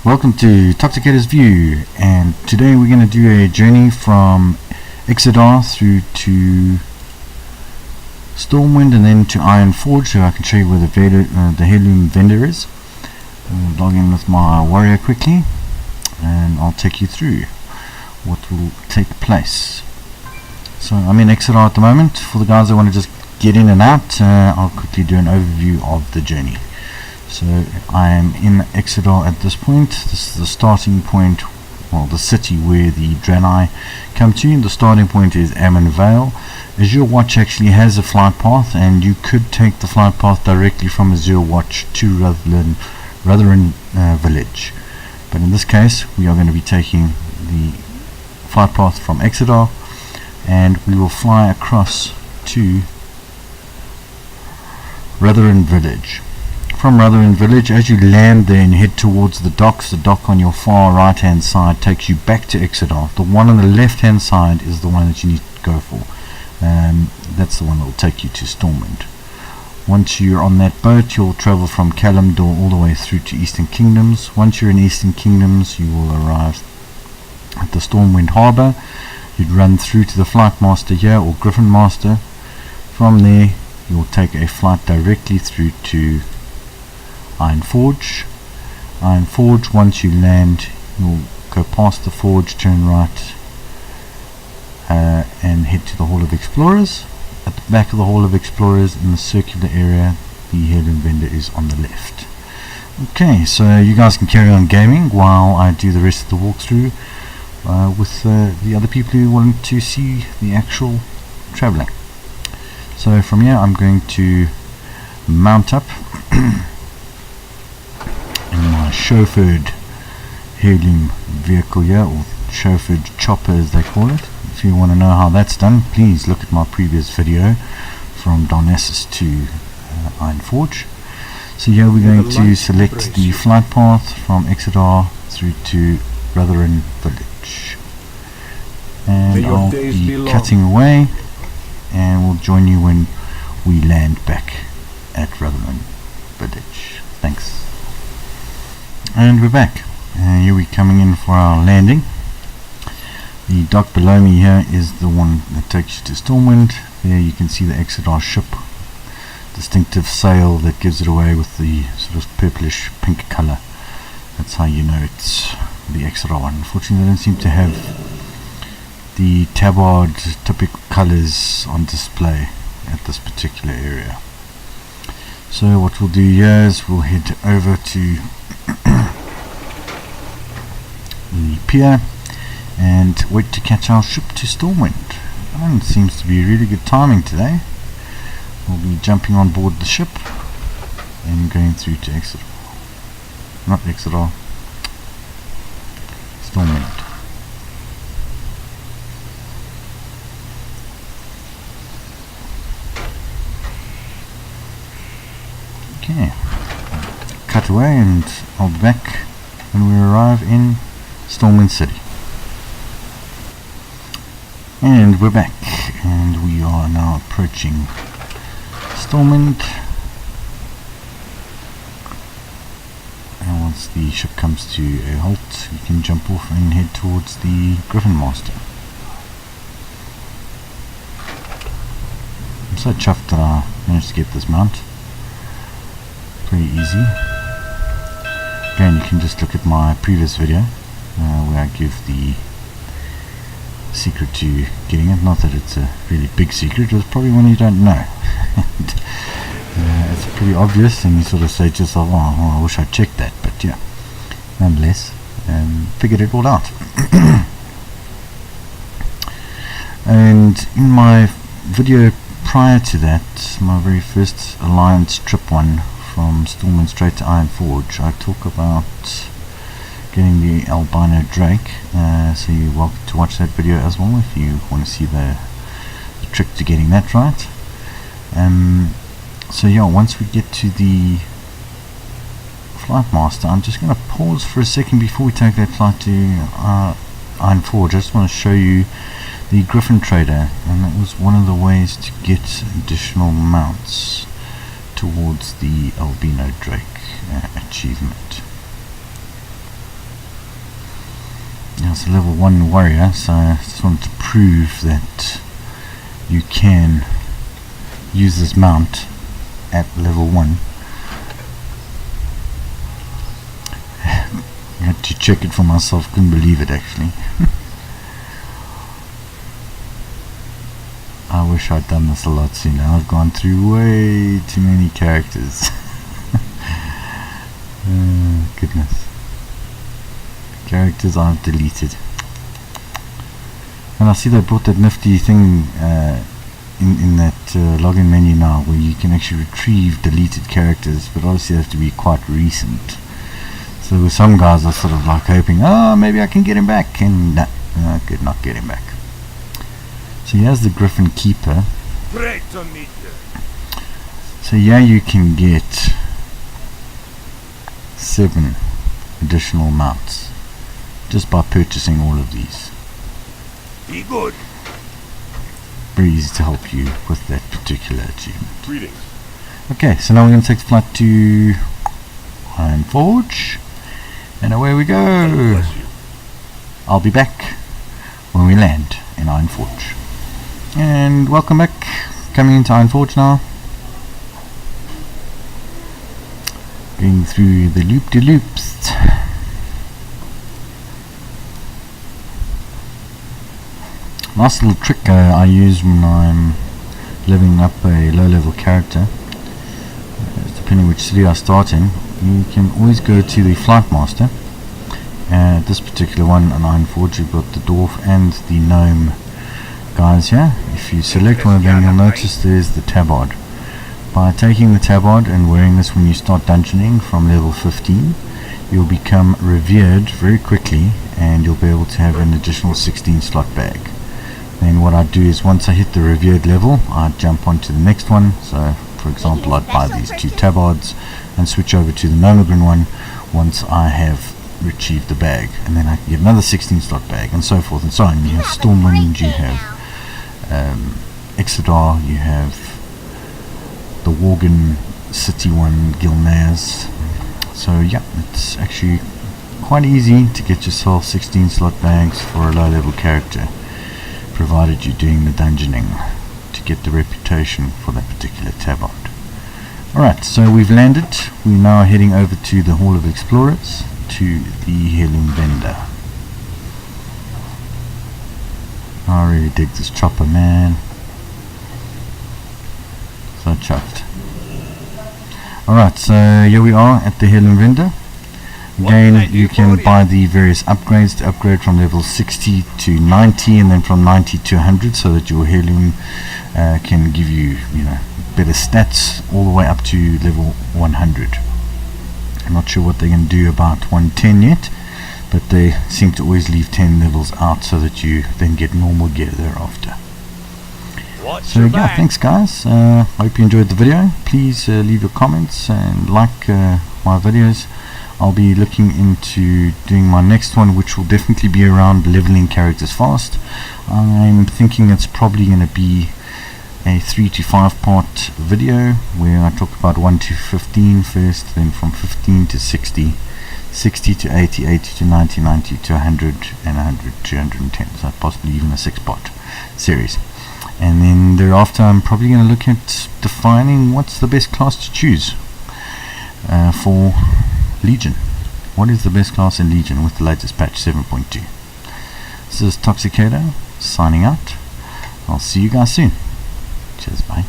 Welcome to Toxicator's View, and today we're going to do a journey from Exodar through to Stormwind and then to Ironforge, so I can show you where the heirloom vendor is. I'll log in with my warrior quickly and I'll take you through what will take place. So I'm in Exodar at the moment. For the guys that want to just get in and out, I'll quickly do an overview of the journey. So I am in Exodar at this point. This is the starting point, well, the city where the Draenei come to. The starting point is Ammon Vale. Azure Watch actually has a flight path, and you could take the flight path directly from Azure Watch to Rutherland village. But in this case, we are going to be taking the flight path from Exodar, and we will fly across to Rutherland village. From Rutherland village, as you land there and head towards the docks, the dock on your far right hand side takes you back to Exodar. The one on the left hand side is the one that you need to go for. That's the one that will take you to Stormwind. Once you're on that boat, you'll travel from Kalimdor all the way through to Eastern Kingdoms. Once you're in Eastern Kingdoms, you will arrive at the Stormwind harbour. You'd run through to the Flight Master here, or Griffin Master. From there, you'll take a flight directly through to Ironforge. Ironforge, once you land, you'll go past the forge, turn right, and head to the Hall of Explorers. At the back of the Hall of Explorers, in the circular area, the heirloom vendor is on the left. Okay, so you guys can carry on gaming while I do the rest of the walkthrough with the other people who want to see the actual travelling. So from here, I'm going to mount up in my chauffeured heirloom vehicle here, or chauffeured chopper as they call it. If you want to know how that's done, please look at my previous video from Darnassus to Ironforge. So here we're going to select the flight path from Exodar through to Rutherland village, and I'll be cutting away, and we'll join you when we land back at Rutherland village. Thanks. And we're back. Here we're coming in for our landing. The dock below me here is the one that takes you to Stormwind. There you can see the Exodar ship, distinctive sail that gives it away with the sort of purplish pink colour. That's how you know it's the Exodar one. Unfortunately, they don't seem to have the tabard typical colours on display at this particular area. So what we'll do here is we'll head over to the pier and wait to catch our ship to Stormwind. It seems to be really good timing today. We'll be jumping on board the ship and going through to Exodar. Not Exodar, Stormwind. Okay, cut away, and I'll be back when we arrive in Stormwind City. And we're back, and we are now approaching Stormwind. And once the ship comes to a halt, you can jump off and head towards the Griffin Master. I'm so chuffed that I managed to get this mount. Pretty easy. Again, you can just look at my previous video where I give the secret to getting it. Not that it's a really big secret, it's probably one you don't know. It's pretty obvious, and you sort of say to yourself, oh, I wish I'd checked that, but yeah, nonetheless, figured it all out. And in my video prior to that, my very first Alliance trip one, from Stormwind straight to Ironforge, I talk about getting the albino drake, so you're welcome to watch that video as well if you want to see the trick to getting that right. So yeah, once we get to the Flight Master, I'm just going to pause for a second before we take that flight to Ironforge. I just want to show you the Griffin Trader, and that was one of the ways to get additional mounts towards the albino drake achievement. It's a level 1 warrior, so I just wanted to prove that you can use this mount at level 1. I had to check it for myself, couldn't believe it actually. I wish I'd done this a lot sooner. I've gone through way too many characters. Goodness. Characters I've deleted. And I see they brought that nifty thing in that login menu now, where you can actually retrieve deleted characters, but obviously they have to be quite recent. So some guys are sort of like hoping, oh, maybe I can get him back, and no, I could not get him back. So here's the Griffin Keeper. Great to meet you. So yeah, you can get 7 additional mounts just by purchasing all of these. Be good. Very easy to help you with that particular achievement. Greetings. Okay, so now we're going to take the flight to Ironforge, and away we go. Bless you. I'll be back when we land in Ironforge. And welcome back, coming into Ironforge now. Going through the loop-de-loops. Nice little trick I use when I'm leveling up a low-level character. Depending which city I start in, you can always go to the Flight Master. This particular one on Ironforge, you've got the dwarf and the gnome guys here. If you select one of them, you'll notice there's the tabard. By taking the tabard and wearing this when you start dungeoning from level 15, you'll become revered very quickly, and you'll be able to have an additional 16 slot bag. Then what I do is, once I hit the revered level, I jump onto the next one. So for example, I'd buy these 2 tabards and switch over to the Nomogrin one once I have retrieved the bag, and then I can get another 16 slot bag, and so forth and so on. You have Stormwind, you have Exodar, you have the Worgen City one, Gilneas. So yeah, it's actually quite easy to get yourself 16 slot bags for a low level character, provided you're doing the dungeoning to get the reputation for that particular tabard. Alright, so we've landed. We're now heading over to the Hall of Explorers, to the Heirloom vendor. I really dig this chopper, man. So chuffed. Alright, so here we are at the Heirloom vendor. Again, you can buy the various upgrades to upgrade from level 60 to 90, and then from 90 to 100, so that your heirloom can give you, better stats all the way up to level 100. I'm not sure what they're going to do about 110 yet, but they seem to always leave 10 levels out so that you then get normal gear thereafter. So yeah, thanks guys. Hope you enjoyed the video. Please leave your comments and like my videos. I'll be looking into doing my next one, which will definitely be around leveling characters fast. I'm thinking it's probably going to be a 3 to 5 part video where I talk about 1 to 15 first, then from 15 to 60, 60 to 80, 80 to 90, 90 to 100, and 100 to 110, so possibly even a 6 part series. And then thereafter I'm probably going to look at defining what's the best class to choose for Legion. What is the best class in Legion with the latest patch 7.2? This is Toxicator signing out. I'll see you guys soon. Cheers, bye.